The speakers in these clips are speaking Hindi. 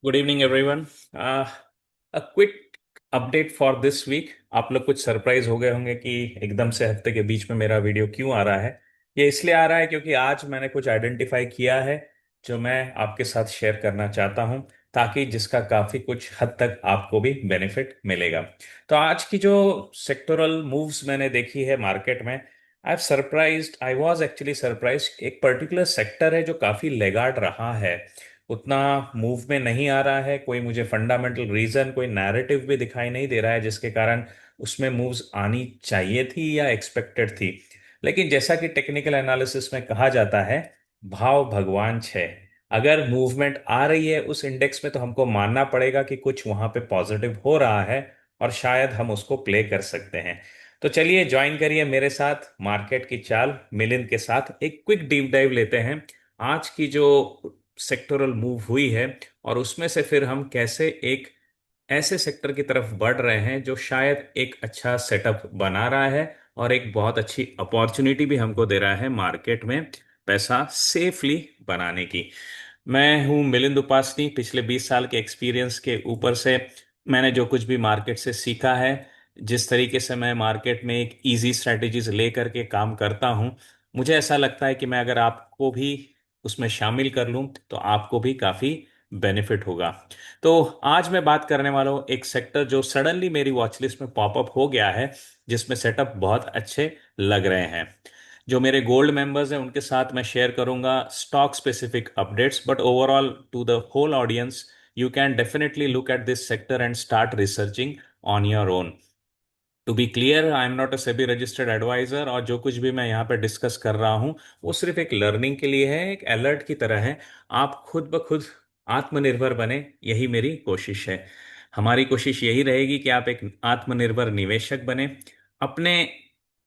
Good evening everyone. A quick update for this week. आप लोग कुछ सरप्राइज हो गए होंगे कि एकदम से हफ्ते के बीच में मेरा वीडियो क्यों आ रहा है। ये इसलिए आ रहा है क्योंकि आज मैंने कुछ आइडेंटिफाई किया है जो मैं आपके साथ शेयर करना चाहता हूं, ताकि जिसका काफी कुछ हद तक आपको भी बेनिफिट मिलेगा। तो आज की जो सेक्टोरल मूव्स मैंने देखी है मार्केट में, आई वॉज एक्चुअली सरप्राइज। एक पर्टिकुलर सेक्टर है जो काफी लेगार्ड रहा है, उतना मूव में नहीं आ रहा है। कोई मुझे फंडामेंटल रीजन, कोई नैरेटिव भी दिखाई नहीं दे रहा है जिसके कारण उसमें मूव्स आनी चाहिए थी या एक्सपेक्टेड थी। लेकिन जैसा कि टेक्निकल एनालिसिस में कहा जाता है, भाव भगवान छे। अगर मूवमेंट आ रही है उस इंडेक्स में तो हमको मानना पड़ेगा कि कुछ वहां पे पॉजिटिव हो रहा है और शायद हम उसको प्ले कर सकते हैं। तो चलिए ज्वाइन करिए मेरे साथ मार्केट की चाल। मिलिंद के साथ एक क्विक डीप डाइव लेते हैं आज की जो सेक्टोरल मूव हुई है, और उसमें से फिर हम कैसे एक ऐसे सेक्टर की तरफ बढ़ रहे हैं जो शायद एक अच्छा सेटअप बना रहा है और एक बहुत अच्छी अपॉर्चुनिटी भी हमको दे रहा है मार्केट में पैसा सेफली बनाने की। मैं हूं मिलिंद उपासनी। पिछले 20 साल के एक्सपीरियंस के ऊपर से मैंने जो कुछ भी मार्केट से सीखा है, जिस तरीके से मैं मार्केट में एक इजी स्ट्रेटेजीज ले करके काम करता हूं, मुझे ऐसा लगता है कि मैं अगर आपको भी उसमें शामिल कर लूं तो आपको भी काफी बेनिफिट होगा। तो आज मैं बात करने वाला हूँ एक सेक्टर जो सडनली मेरी वॉच लिस्ट में पॉपअप हो गया है, जिसमें सेटअप बहुत अच्छे लग रहे हैं। जो मेरे गोल्ड मेंबर्स हैं उनके साथ मैं शेयर करूंगा stock specific updates, but overall to the whole audience, you can definitely look at this sector and start researching on your own. To be clear, I am not a SEBI registered advisor, और जो कुछ भी मैं यहाँ पे डिस्कस कर रहा हूँ वो सिर्फ एक लर्निंग के लिए है, एक अलर्ट की तरह है। आप खुद ब खुद आत्मनिर्भर बने, यही मेरी कोशिश है। हमारी कोशिश यही रहेगी कि आप एक आत्मनिर्भर निवेशक बने, अपने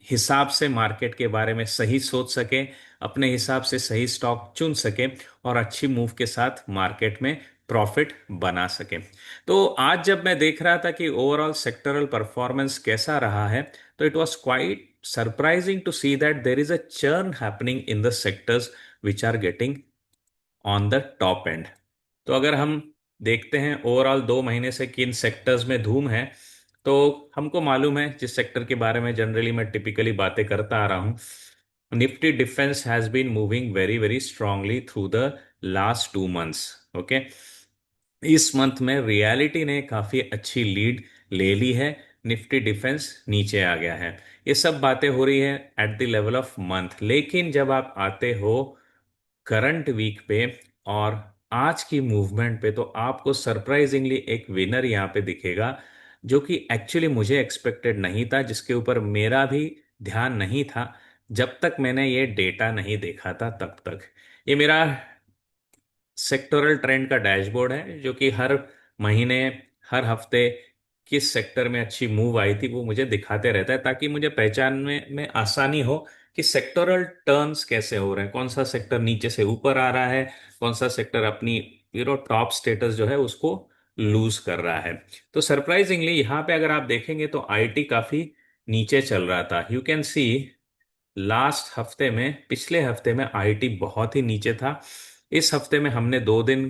हिसाब से मार्केट के बारे में सही सोच सके, अपने हिसाब से सही स्टॉक चुन सके और अच्छी मूव के साथ मार्केट में प्रॉफिट बना सके। तो आज जब मैं देख रहा था कि ओवरऑल सेक्टरल परफॉर्मेंस कैसा रहा है, तो it was quite surprising to see that there is a churn happening in the sectors which are getting on the top end. तो अगर हम देखते हैं ओवरऑल 2 महीने से किन सेक्टर्स में धूम है, तो हमको मालूम है जिस सेक्टर के बारे में जनरली मैं टिपिकली बातें करता आ रहा हूँ। Nifty defence has been moving very very strongly through the last 2 months. Okay, इस मंथ में रियलिटी ने काफी अच्छी लीड ले ली है, निफ्टी डिफेंस नीचे आ गया है। ये सब बातें हो रही है at the level of month, लेकिन जब आप आते हो करंट वीक पे और आज की मूवमेंट पे, तो आपको सरप्राइजिंगली एक विनर यहाँ पे दिखेगा, जो कि एक्चुअली मुझे एक्सपेक्टेड नहीं था, जिसके ऊपर मेरा भी ध्यान नहीं था जब तक मैंने ये डेटा नहीं देखा था तब तक। ये मेरा सेक्टोरल ट्रेंड का डैशबोर्ड है जो कि हर महीने, हर हफ्ते किस सेक्टर में अच्छी मूव आई थी वो मुझे दिखाते रहता है, ताकि मुझे पहचानने में आसानी हो कि सेक्टोरल टर्न्स कैसे हो रहे हैं, कौन सा सेक्टर नीचे से ऊपर आ रहा है, कौन सा सेक्टर अपनी टॉप स्टेटस जो है उसको लूज कर रहा है। तो सरप्राइजिंगली यहाँ पे अगर आप देखेंगे तो आईटी काफी नीचे चल रहा था। यू कैन सी लास्ट हफ्ते में, पिछले हफ्ते में आईटी बहुत ही नीचे था। इस हफ्ते में हमने 2 दिन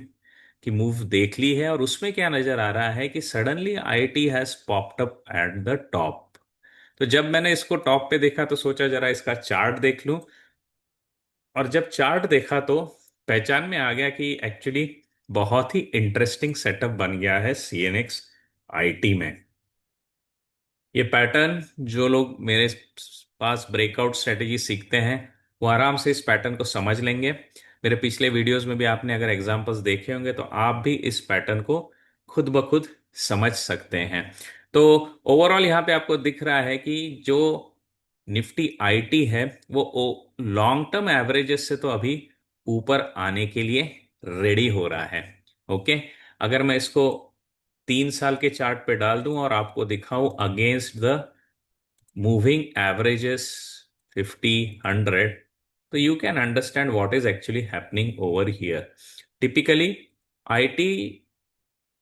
की मूव देख ली है और उसमें क्या नजर आ रहा है कि suddenly IT has popped up at the top. तो जब मैंने इसको टॉप पे देखा तो सोचा जरा इसका चार्ट देख लूं, और जब चार्ट देखा तो पहचान में आ गया कि एक्चुअली बहुत ही इंटरेस्टिंग सेटअप बन गया है सीएनएक्स आईटी में। ये पैटर्न, जो लोग मेरे पास ब्रेकआउट स्ट्रेटेजी सीखते हैं वो आराम से इस पैटर्न को समझ लेंगे। मेरे पिछले वीडियोस में भी आपने अगर एग्जांपल्स देखे होंगे तो आप भी इस पैटर्न को खुद ब खुद समझ सकते हैं। तो ओवरऑल यहाँ पे आपको दिख रहा है कि जो निफ्टी आईटी है वो लॉन्ग टर्म एवरेजेस से तो अभी ऊपर आने के लिए रेडी हो रहा है। ओके, अगर मैं इसको 3 साल के चार्ट पे डाल दूं और आपको दिखाऊं अगेंस्ट द मूविंग एवरेजेस 50, 100, तो you can understand what is actually happening over here. Typically IT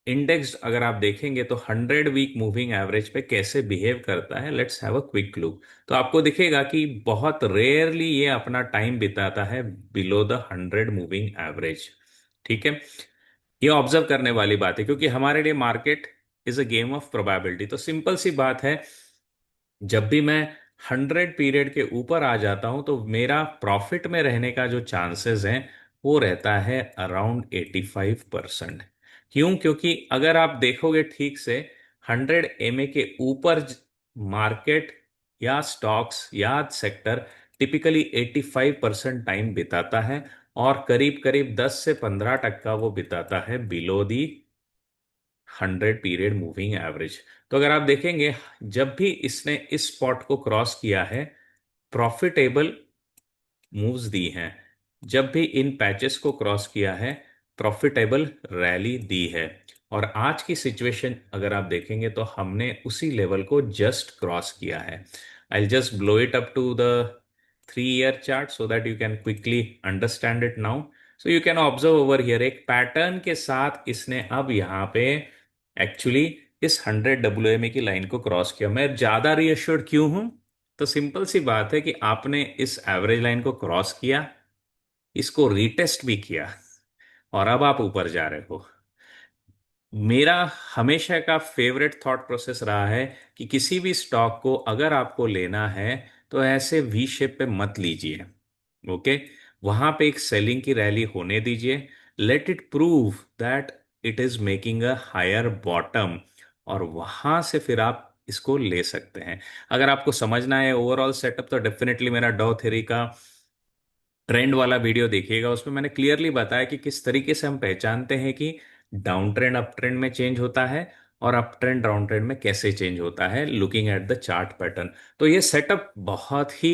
index अगर आप देखेंगे तो 100 वीक मूविंग एवरेज पे कैसे बिहेव करता है, let's have a quick look. तो आपको दिखेगा कि बहुत रेयरली ये अपना टाइम बिताता है बिलो द 100 मूविंग एवरेज। ठीक है, ये ऑब्जर्व करने वाली बात है, क्योंकि हमारे लिए market is a game of probability. तो सिंपल सी बात है, जब भी मैं 100 पीरियड के ऊपर आ जाता हूं तो मेरा प्रॉफिट में रहने का जो चांसेस हैं वो रहता है अराउंड 85%। क्यों? क्योंकि अगर आप देखोगे ठीक से, 100 MA के ऊपर मार्केट या स्टॉक्स या सेक्टर टिपिकली 85% टाइम बिताता है, और करीब करीब 10 से 15% वो बिताता है below the 100 period moving average. तो अगर आप देखेंगे, जब भी इसने इस स्पॉट को क्रॉस किया है, प्रॉफिटेबल मूव्स दी हैं। जब भी इन पैचेस को क्रॉस किया है, प्रॉफिटेबल रैली दी है। और आज की सिचुएशन अगर आप देखेंगे तो हमने उसी लेवल को जस्ट क्रॉस किया है। I just blow it up to the 3 year chart so that you can quickly understand it now. So you can observe over here, एक पैटर्न के साथ इसने अब यहाँ पे एक्चुअली इस 100 WMA की लाइन को क्रॉस किया। मैं ज्यादा रीअश्योर्ड क्यों हूं? तो सिंपल सी बात है कि आपने इस एवरेज लाइन को क्रॉस किया, इसको रीटेस्ट भी किया, और अब आप ऊपर जा रहे हो। मेरा हमेशा का फेवरेट थॉट प्रोसेस रहा है कि किसी भी स्टॉक को अगर आपको लेना है तो ऐसे वी शेप पे मत लीजिए। ओके, वहां पे एक सेलिंग की रैली होने दीजिए। Let it prove that it is making a higher bottom, और वहां से फिर आप इसको ले सकते हैं। अगर आपको समझना है ओवरऑल सेटअप, तो डेफिनेटली मेरा डॉ थ्योरी का ट्रेंड वाला वीडियो देखिएगा। उसमें मैंने क्लियरली बताया कि किस तरीके से हम पहचानते हैं कि डाउन ट्रेंड अप ट्रेंड में चेंज होता है, और अप ट्रेंड डाउन ट्रेंड में कैसे चेंज होता है, looking at the chart pattern. तो ये सेटअप बहुत ही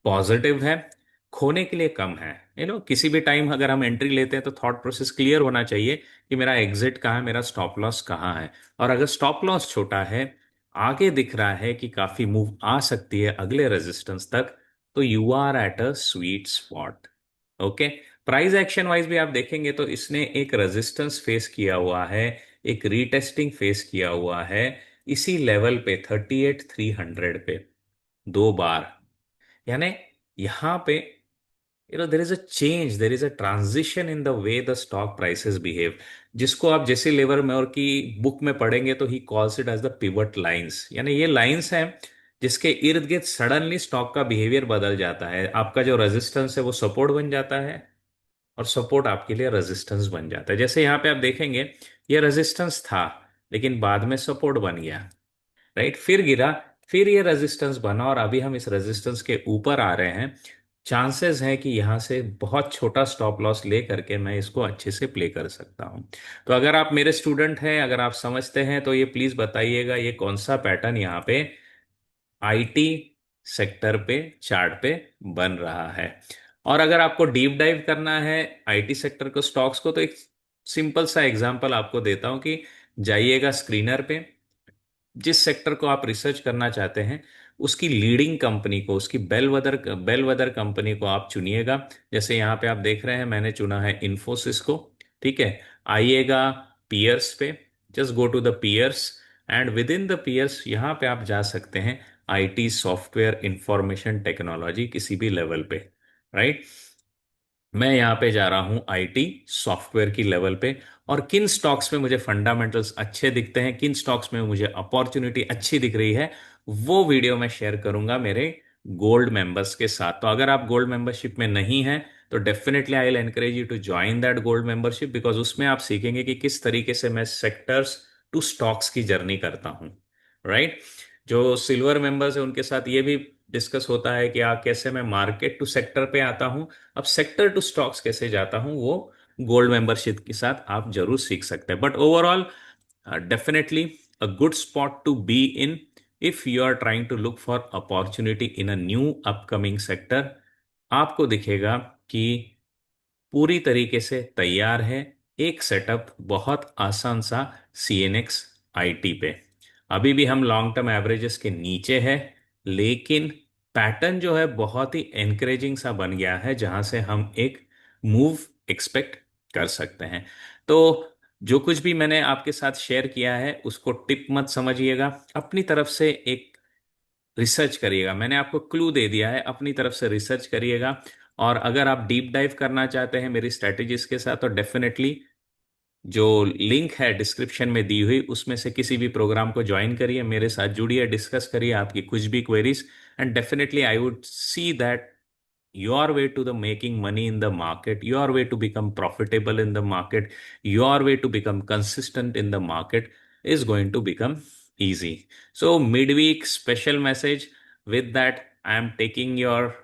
पॉजिटिव है, खोने के लिए कम है। किसी भी टाइम अगर हम एंट्री लेते हैं तो थॉट प्रोसेस क्लियर होना चाहिए कि मेरा एग्जिट कहाँ है, मेरा स्टॉप लॉस कहाँ है। और अगर स्टॉप लॉस छोटा है, आगे दिख रहा है कि काफी मूव आ सकती है अगले रेजिस्टेंस तक, तो you are at a sweet spot. Okay, price action wise भी आप देखेंगे तो इसने एक रेजिस्टेंस फेस किया हुआ है, एक रीटेस्टिंग फेस किया हुआ है इसी लेवल पे 38,300 पे 2 बार। यानी यहाँ पे देर is a change, there is a transition in the way the stock prices behave, जिसको आप जैसे लेवर में और की बुक में पढ़ेंगे तो he calls it as the pivot lines. यानी ये लाइंस हैं जिसके इर्द गिर्द सडनली स्टॉक का बिहेवियर बदल जाता है। आपका जो रेजिस्टेंस है वो सपोर्ट बन जाता है, और सपोर्ट आपके लिए रेजिस्टेंस बन जाता है। जैसे यहाँ पे आप देखेंगे, ये रेजिस्टेंस था लेकिन बाद में सपोर्ट बन गया, राइट? फिर गिरा, फिर ये रेजिस्टेंस बना, और अभी हम इस रेजिस्टेंस के ऊपर आ रहे हैं। चांसेस है कि यहाँ से बहुत छोटा स्टॉप लॉस ले करके मैं इसको अच्छे से प्ले कर सकता हूँ। तो अगर आप मेरे स्टूडेंट हैं, अगर आप समझते हैं, तो ये प्लीज बताइएगा ये कौन सा पैटर्न यहाँ पे आईटी सेक्टर पे चार्ट पे बन रहा है। और अगर आपको डीप डाइव करना है आईटी सेक्टर को, स्टॉक्स को, तो एक सिंपल सा एग्जांपल आपको देता हूं कि जाइएगा स्क्रीनर पे, जिस सेक्टर को आप रिसर्च करना चाहते हैं उसकी लीडिंग कंपनी को, उसकी बेलवदर कंपनी को आप चुनिएगा। जैसे यहाँ पे आप देख रहे हैं, मैंने चुना है इन्फोसिस को। ठीक है, आइएगा पीयर्स पे, just go to the peers, and within the peers यहाँ पे आप जा सकते हैं आईटी सॉफ्टवेयर इंफॉर्मेशन टेक्नोलॉजी किसी भी लेवल पे, राइट? मैं यहाँ पे जा रहा हूँ आईटी सॉफ्टवेयर की लेवल पे, और किन स्टॉक्स में मुझे फंडामेंटल्स अच्छे दिखते हैं, किन स्टॉक्स में मुझे अपॉर्चुनिटी अच्छी दिख रही है, वो वीडियो मैं शेयर करूंगा मेरे गोल्ड मेंबर्स के साथ। तो अगर आप गोल्ड मेंबरशिप में नहीं हैं तो definitely I will encourage you to join that gold membership, because उसमें आप सीखेंगे कि किस तरीके से मैं सेक्टर्स टू स्टॉक्स की जर्नी करता हूँ, राइट? जो सिल्वर मेंबर्स है उनके साथ ये भी डिस्कस होता है कि कैसे मैं मार्केट टू सेक्टर पे आता हूँ। अब सेक्टर टू स्टॉक्स कैसे जाता हूं, वो गोल्ड मेंबरशिप के साथ आप जरूर सीख सकते हैं। But overall definitely a good spot to be in if you are trying to look for opportunity in a new upcoming sector. आपको दिखेगा कि पूरी तरीके से तैयार है एक सेटअप, बहुत आसान सा सीएनएक्स आईटी पे। अभी भी हम लॉन्ग टर्म एवरेजेस के नीचे है, लेकिन पैटर्न जो है बहुत ही एनकरेजिंग सा बन गया है, जहां से हम एक मूव एक्सपेक्ट कर सकते हैं। तो जो कुछ भी मैंने आपके साथ शेयर किया है उसको टिप मत समझिएगा, अपनी तरफ से एक रिसर्च करिएगा। मैंने आपको क्लू दे दिया है, अपनी तरफ से रिसर्च करिएगा। और अगर आप डीप डाइव करना चाहते हैं मेरी स्ट्रेटेजीज के साथ, तो डेफिनेटली जो लिंक है डिस्क्रिप्शन में दी हुई, उसमें से किसी भी प्रोग्राम को ज्वाइन करिए, मेरे साथ जुड़िए, डिस्कस करिए आपकी कुछ भी queries, and definitely I would see that your way to the making money in the market, your way to become profitable in the market, your way to become consistent in the market is going to become easy. So midweek special message, with that I'm taking your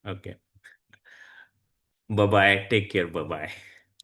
okay, bye bye, take care, bye bye.